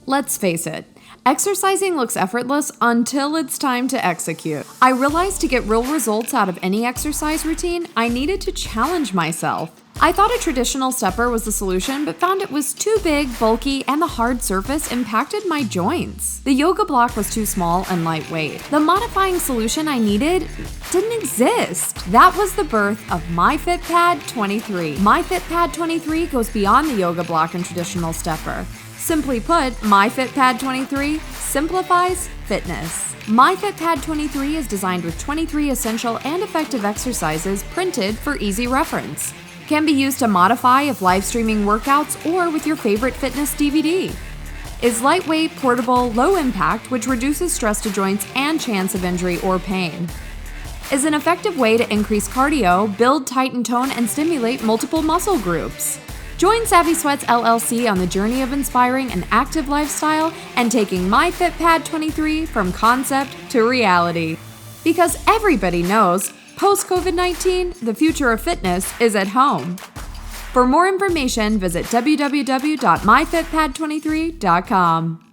Let's face it, exercising looks effortless until it's time to execute. I realized to get real results out of any exercise routine, I needed to challenge myself. I thought a traditional stepper was the solution, but found it was too big, bulky, and the hard surface impacted my joints. The yoga block was too small and lightweight. The modifying solution I needed didn't exist. That was the birth of MyFitPad 23. MyFitPad 23 goes beyond the yoga block and traditional stepper. Simply put, MyFitPad 23 simplifies fitness. MyFitPad 23 is designed with 23 essential and effective exercises printed for easy reference. Can be used to modify if live streaming workouts or with your favorite fitness DVD. Is lightweight, portable, low impact, which reduces stress to joints and chance of injury or pain. Is an effective way to increase cardio, build, tighten, tone, and stimulate multiple muscle groups. Join Savvy Sweats LLC on the journey of inspiring an active lifestyle and taking MyFitPad 23 from concept to reality. Because everybody knows, post-COVID-19, the future of fitness is at home. For more information, visit www.myfitpad23.com.